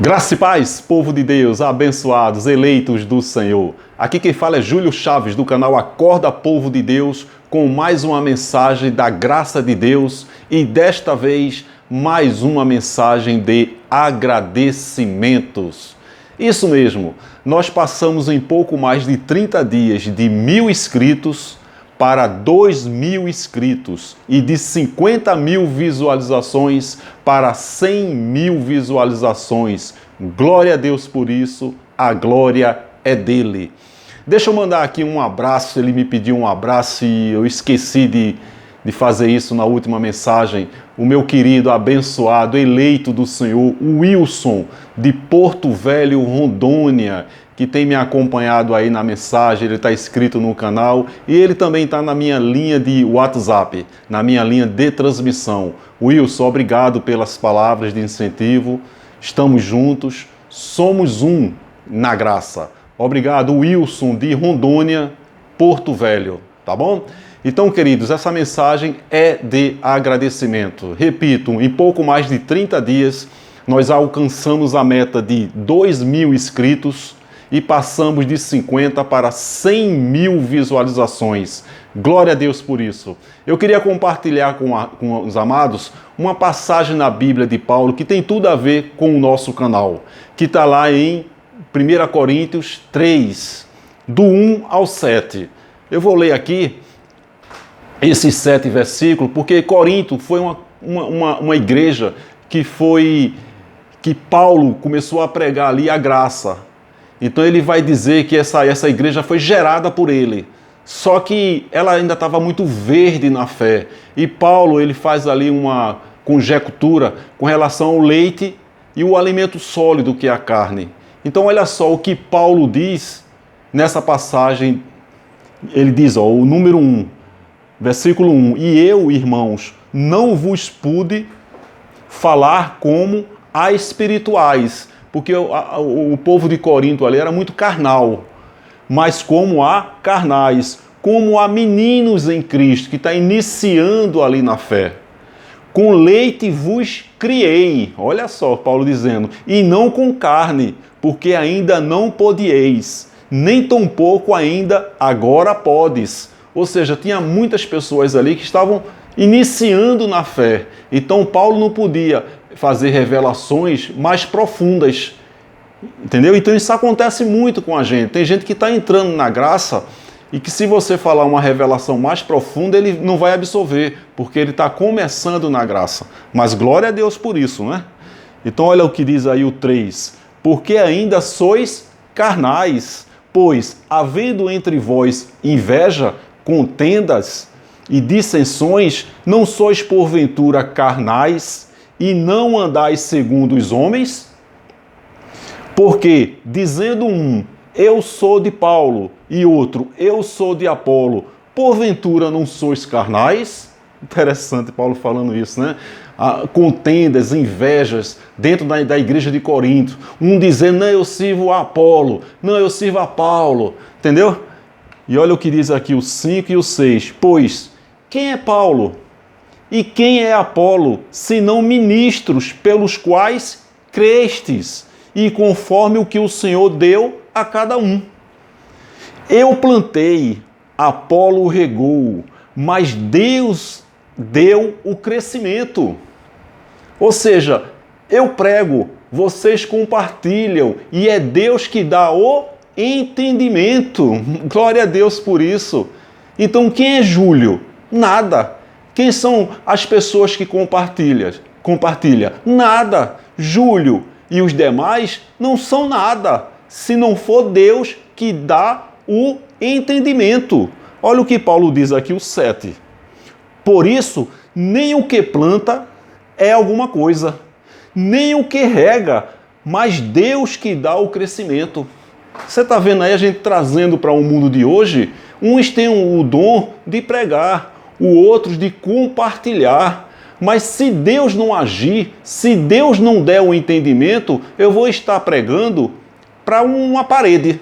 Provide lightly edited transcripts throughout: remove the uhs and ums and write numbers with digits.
Graça e paz, povo de Deus, abençoados, eleitos do Senhor. Aqui quem fala é Júlio Chaves, do canal Acorda Povo de Deus, com mais uma mensagem da graça de Deus e desta vez mais uma mensagem de agradecimentos. Isso mesmo, nós passamos em pouco mais de 30 dias de 1.000 inscritos para 2.000 inscritos e de 50.000 visualizações para 100.000 visualizações. Glória a Deus por isso, a glória é dele. Deixa eu mandar aqui um abraço, ele me pediu um abraço e eu esqueci de fazer isso na última mensagem. O meu querido, abençoado, eleito do Senhor, Wilson, de Porto Velho, Rondônia, que tem me acompanhado aí na mensagem, ele está inscrito no canal e ele também está na minha linha de WhatsApp, na minha linha de transmissão. Wilson, obrigado pelas palavras de incentivo, estamos juntos, somos um na graça. Obrigado, Wilson, de Rondônia, Porto Velho, tá bom? Então, queridos, essa mensagem é de agradecimento. Repito, em pouco mais de 30 dias, nós alcançamos a meta de 2.000 inscritos e passamos de 50 para 100.000 visualizações. Glória a Deus por isso. Eu queria compartilhar com os amados uma passagem na Bíblia de Paulo que tem tudo a ver com o nosso canal, que está lá em 1 Coríntios 3, do 1 ao 7. Eu vou ler aqui esses 7 versículos, porque Corinto foi uma igreja que Paulo começou a pregar ali a graça. Então ele vai dizer que essa igreja foi gerada por ele, só que ela ainda estava muito verde na fé. E Paulo ele faz ali uma conjectura com relação ao leite e o alimento sólido que é a carne. Então olha só o que Paulo diz nessa passagem. Ele diz, o número 1, versículo 1, e eu, irmãos, não vos pude falar como a espirituais, porque o povo de Corinto ali era muito carnal, mas como a carnais, como a meninos em Cristo, que está iniciando ali na fé. Com leite vos criei, olha só Paulo dizendo, e não com carne, porque ainda não podieis, nem tampouco ainda agora podes. Ou seja, tinha muitas pessoas ali que estavam iniciando na fé. Então Paulo não podia fazer revelações mais profundas. Entendeu? Então isso acontece muito com a gente. Tem gente que está entrando na graça e que se você falar uma revelação mais profunda, ele não vai absorver, porque ele está começando na graça. Mas glória a Deus por isso, né? Então olha o que diz aí o 3. Porque ainda sois carnais, pois, havendo entre vós inveja, contendas e dissensões, não sois porventura carnais e não andais segundo os homens? Porque, dizendo um, eu sou de Paulo, e outro, eu sou de Apolo, porventura não sois carnais? Interessante Paulo falando isso, né? Contendas, invejas dentro da igreja de Corinto. Um dizendo, não, eu sirvo a Apolo, não, eu sirvo a Paulo, entendeu? E olha o que diz aqui o 5 e o 6. Pois, quem é Paulo? E quem é Apolo, senão ministros pelos quais crestes, e conforme o que o Senhor deu a cada um. Eu plantei, Apolo regou, mas Deus deu o crescimento. Ou seja, eu prego, vocês compartilham, e é Deus que dá o entendimento. Glória a Deus por isso. Então quem é Júlio? Nada. Quem são as pessoas que compartilham? Nada. Júlio e os demais não são nada, se não for Deus que dá o entendimento. Olha o que Paulo diz aqui, o 7. Por isso, nem o que planta é alguma coisa, nem o que rega, mas Deus que dá o crescimento. Você está vendo aí a gente trazendo para o mundo de hoje? Uns têm o dom de pregar, os outros de compartilhar. Mas se Deus não agir, se Deus não der o entendimento, eu vou estar pregando para uma parede.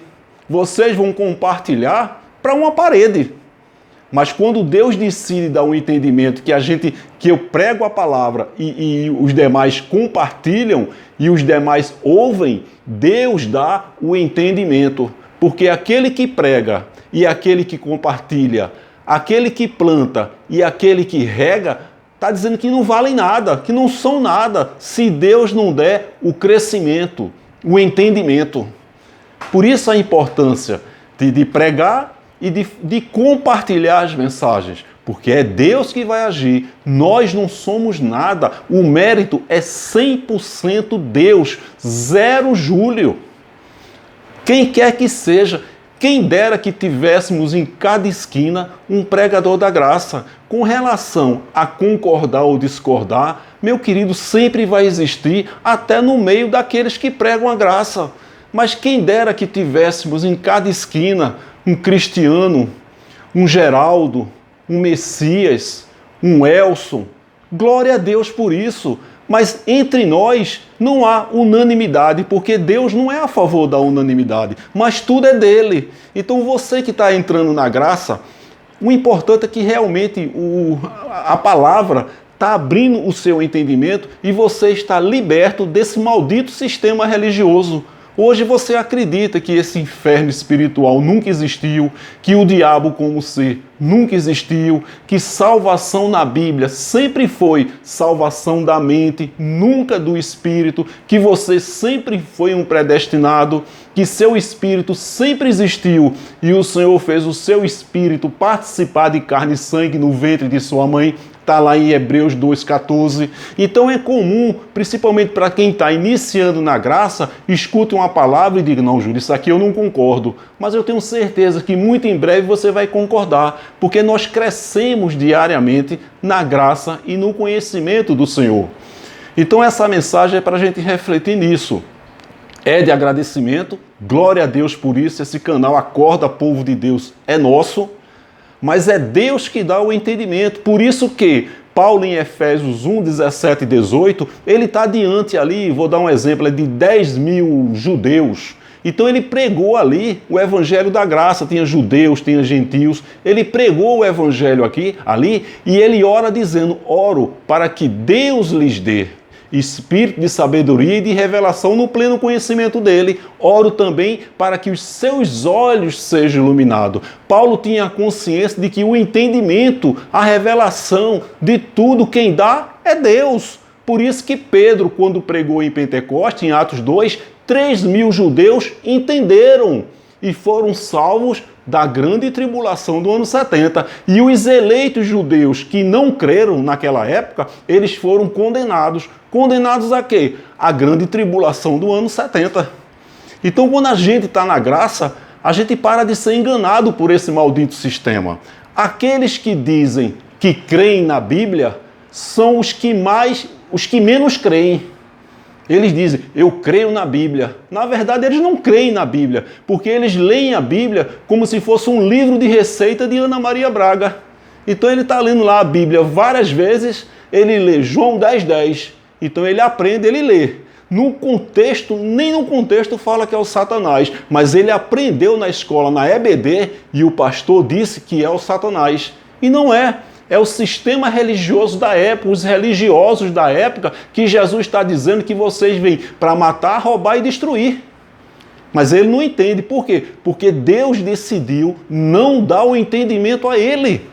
Vocês vão compartilhar para uma parede. Mas quando Deus decide dar um entendimento que eu prego a palavra e os demais compartilham e os demais ouvem, Deus dá o entendimento. Porque aquele que prega e aquele que compartilha, aquele que planta e aquele que rega, está dizendo que não valem nada, que não são nada, se Deus não der o crescimento, o entendimento. Por isso a importância de pregar e de compartilhar as mensagens, porque é Deus que vai agir, nós não somos nada, o mérito é 100% Deus, 0 Júlio. Quem quer que seja, quem dera que tivéssemos em cada esquina um pregador da graça. Com relação a concordar ou discordar, meu querido, sempre vai existir, até no meio daqueles que pregam a graça. Mas quem dera que tivéssemos em cada esquina um Cristiano, um Geraldo, um Messias, um Elson. Glória a Deus por isso. Mas entre nós não há unanimidade, porque Deus não é a favor da unanimidade, mas tudo é dele. Então você que está entrando na graça, o importante é que realmente a palavra está abrindo o seu entendimento e você está liberto desse maldito sistema religioso. Hoje você acredita que esse inferno espiritual nunca existiu, que o diabo como ser nunca existiu, que salvação na Bíblia sempre foi salvação da mente, nunca do espírito, que você sempre foi um predestinado, que seu espírito sempre existiu e o Senhor fez o seu espírito participar de carne e sangue no ventre de sua mãe. Está lá em Hebreus 2,14. Então é comum, principalmente para quem está iniciando na graça, escute uma palavra e diga, não, Júlio, isso aqui eu não concordo. Mas eu tenho certeza que muito em breve você vai concordar, porque nós crescemos diariamente na graça e no conhecimento do Senhor. Então essa mensagem é para a gente refletir nisso. É de agradecimento, glória a Deus por isso, esse canal Acorda Povo de Deus é nosso, mas é Deus que dá o entendimento. Por isso que Paulo em Efésios 1, 17 e 18, ele está diante ali, vou dar um exemplo, de 10 mil judeus. Então ele pregou ali o evangelho da graça, tinha judeus, tinha gentios, ele pregou o evangelho ali, e ele ora dizendo, oro para que Deus lhes dê espírito de sabedoria e de revelação no pleno conhecimento dele. Oro também para que os seus olhos sejam iluminados. Paulo tinha a consciência de que o entendimento, a revelação de tudo quem dá é Deus. Por isso que Pedro, quando pregou em Pentecostes, em Atos 2, 3 mil judeus entenderam e foram salvos da grande tribulação do ano 70. E os eleitos judeus que não creram naquela época, eles foram condenados. Condenados a quê? A grande tribulação do ano 70. Então, quando a gente está na graça, a gente para de ser enganado por esse maldito sistema. Aqueles que dizem que creem na Bíblia são os que menos creem. Eles dizem, eu creio na Bíblia. Na verdade, eles não creem na Bíblia, porque eles leem a Bíblia como se fosse um livro de receita de Ana Maria Braga. Então ele está lendo lá a Bíblia várias vezes, ele lê João 10:10. Então ele aprende, ele lê. No contexto, nem no contexto fala que é o Satanás, mas ele aprendeu na escola, na EBD, e o pastor disse que é o Satanás. E não é. É o sistema religioso da época, os religiosos da época, que Jesus está dizendo que vocês vêm para matar, roubar e destruir. Mas ele não entende. Por quê? Porque Deus decidiu não dar o entendimento a ele.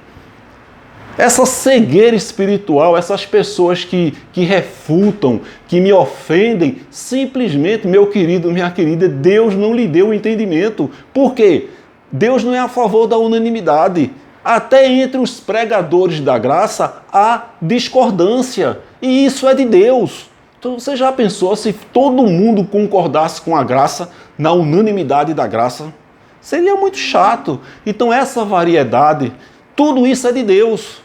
Essa cegueira espiritual, essas pessoas que refutam, que me ofendem, simplesmente, meu querido, minha querida, Deus não lhe deu o entendimento. Por quê? Deus não é a favor da unanimidade. Até entre os pregadores da graça há discordância. E isso é de Deus. Então você já pensou se todo mundo concordasse com a graça, na unanimidade da graça? Seria muito chato. Então essa variedade, tudo isso é de Deus.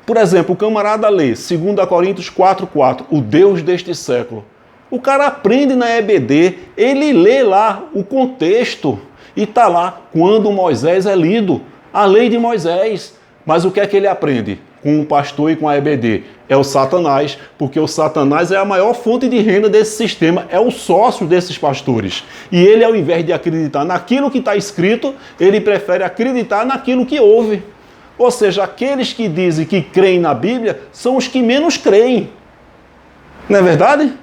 Por exemplo, o camarada lê 2 Coríntios 4:4, o Deus deste século. O cara aprende na EBD, ele lê lá o contexto e está lá quando Moisés é lido. A lei de Moisés. Mas o que é que ele aprende com o pastor e com a EBD? É o Satanás, porque o Satanás é a maior fonte de renda desse sistema, é o sócio desses pastores. E ele, ao invés de acreditar naquilo que está escrito, ele prefere acreditar naquilo que ouve. Ou seja, aqueles que dizem que creem na Bíblia são os que menos creem. Não é verdade?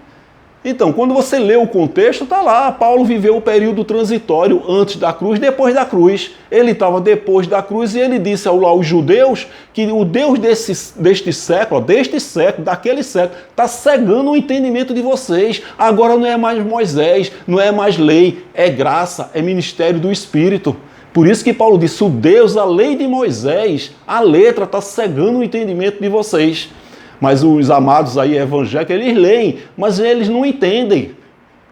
Então, quando você lê o contexto, está lá, Paulo viveu o período transitório antes da cruz, depois da cruz. Ele estava depois da cruz e ele disse aos judeus que o Deus deste século, daquele século, está cegando o entendimento de vocês. Agora não é mais Moisés, não é mais lei, é graça, é ministério do Espírito. Por isso que Paulo disse, o Deus, a lei de Moisés, a letra está cegando o entendimento de vocês. Mas os amados aí evangélicos, eles leem, mas eles não entendem.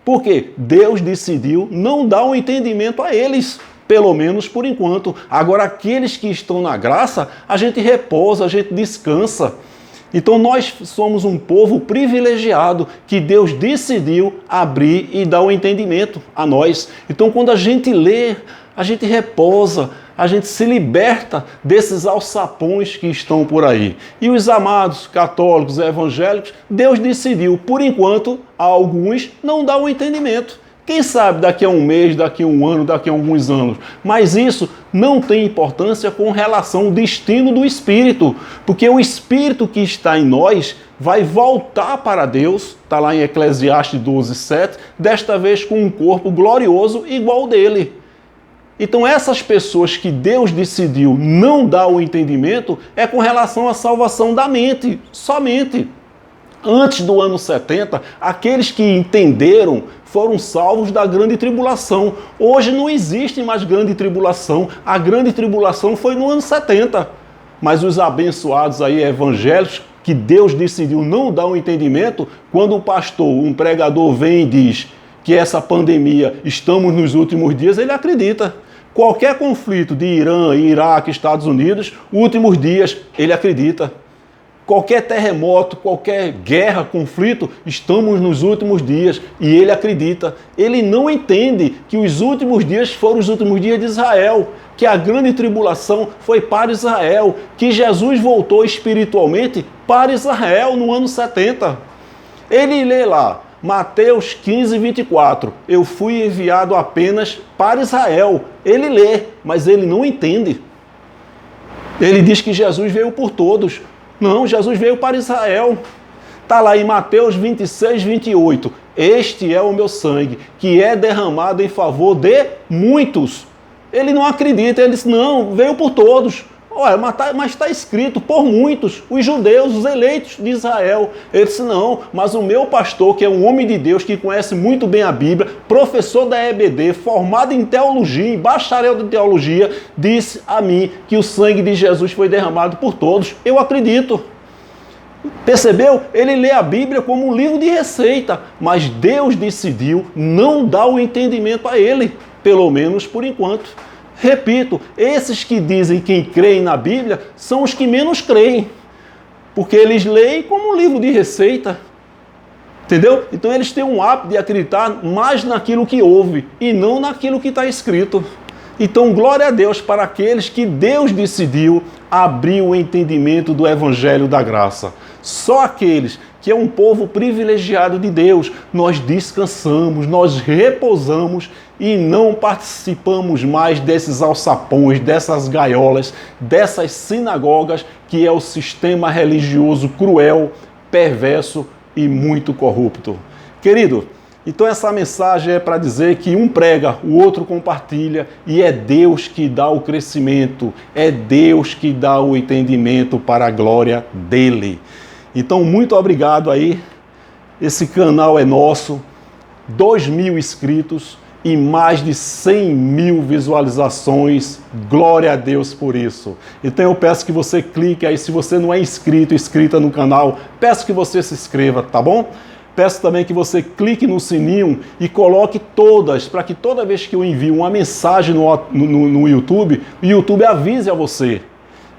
Por quê? Deus decidiu não dar um entendimento a eles, pelo menos por enquanto. Agora, aqueles que estão na graça, a gente repousa, a gente descansa. Então, nós somos um povo privilegiado que Deus decidiu abrir e dar o entendimento a nós. Então, quando a gente lê, a gente repousa, a gente se liberta desses alçapões que estão por aí. E os amados católicos evangélicos, Deus decidiu, por enquanto, a alguns não dar o entendimento. Quem sabe daqui a um mês, daqui a um ano, daqui a alguns anos. Mas isso não tem importância com relação ao destino do Espírito. Porque o Espírito que está em nós vai voltar para Deus, está lá em Eclesiastes 12:7, desta vez com um corpo glorioso igual ao dele. Então essas pessoas que Deus decidiu não dar o entendimento é com relação à salvação da mente, somente. Antes do ano 70, aqueles que entenderam foram salvos da grande tribulação. Hoje não existe mais grande tribulação. A grande tribulação foi no ano 70. Mas os abençoados aí evangélicos, que Deus decidiu não dar um entendimento, quando o pastor, um pregador vem e diz que essa pandemia, estamos nos últimos dias, ele acredita. Qualquer conflito de Irã, Iraque, Estados Unidos, últimos dias, ele acredita. Qualquer terremoto, qualquer guerra, conflito, estamos nos últimos dias e ele acredita. Ele não entende que os últimos dias foram os últimos dias de Israel, que a grande tribulação foi para Israel, que Jesus voltou espiritualmente para Israel no ano 70. Ele lê lá, Mateus 15:24, eu fui enviado apenas para Israel. Ele lê, mas ele não entende. Ele diz que Jesus veio por todos. Não, Jesus veio para Israel. Está lá em Mateus 26:28. Este é o meu sangue, que é derramado em favor de muitos. Ele não acredita, ele diz, não, veio por todos. Olha, mas está escrito por muitos, os judeus, os eleitos de Israel. Ele disse, não, mas o meu pastor, que é um homem de Deus, que conhece muito bem a Bíblia, professor da EBD, formado em teologia, em bacharel de teologia, disse a mim que o sangue de Jesus foi derramado por todos. Eu acredito. Percebeu? Ele lê a Bíblia como um livro de receita, mas Deus decidiu não dar o entendimento a ele, pelo menos por enquanto. Repito, esses que dizem quem creem na Bíblia são os que menos creem, porque eles leem como um livro de receita, entendeu? Então eles têm um hábito de acreditar mais naquilo que ouve e não naquilo que está escrito. Então glória a Deus para aqueles que Deus decidiu abrir o entendimento do Evangelho da Graça. Só aqueles que é um povo privilegiado de Deus, nós descansamos, nós repousamos e não participamos mais desses alçapões, dessas gaiolas, dessas sinagogas, que é o sistema religioso cruel, perverso e muito corrupto. Querido, então essa mensagem é para dizer que um prega, o outro compartilha, e é Deus que dá o crescimento, é Deus que dá o entendimento para a glória dele. Então, muito obrigado aí, esse canal é nosso, 2.000 inscritos e mais de 100.000 visualizações, glória a Deus por isso. Então eu peço que você clique aí, se você não é inscrita no canal, peço que você se inscreva, tá bom? Peço também que você clique no sininho e coloque todas, para que toda vez que eu envio uma mensagem no YouTube, o YouTube avise a você.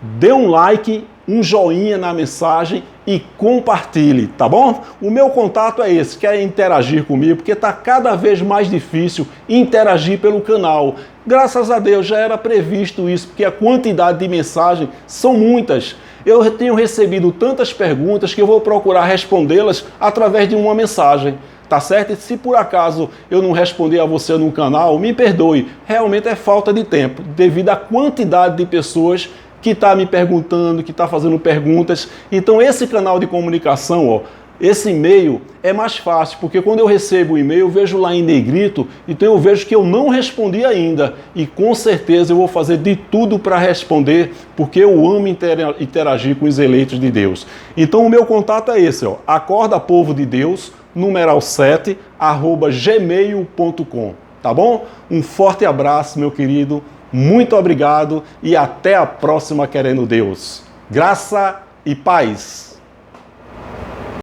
Dê um like, um joinha na mensagem e compartilhe, tá bom? O meu contato é esse, quer interagir comigo, porque está cada vez mais difícil interagir pelo canal. Graças a Deus já era previsto isso, porque a quantidade de mensagens são muitas. Eu tenho recebido tantas perguntas que eu vou procurar respondê-las através de uma mensagem, tá certo? E se por acaso eu não responder a você no canal, me perdoe, realmente é falta de tempo, devido à quantidade de pessoas que está me perguntando, que está fazendo perguntas. Então esse canal de comunicação, ó, esse e-mail é mais fácil, porque quando eu recebo o e-mail, eu vejo lá em negrito, então eu vejo que eu não respondi ainda. E com certeza eu vou fazer de tudo para responder, porque eu amo interagir com os eleitos de Deus. Então o meu contato é esse, ó, acordapovodedeus, numeral 7, @gmail.com, tá bom? Um forte abraço, meu querido, muito obrigado e até a próxima, querendo Deus. Graça e paz.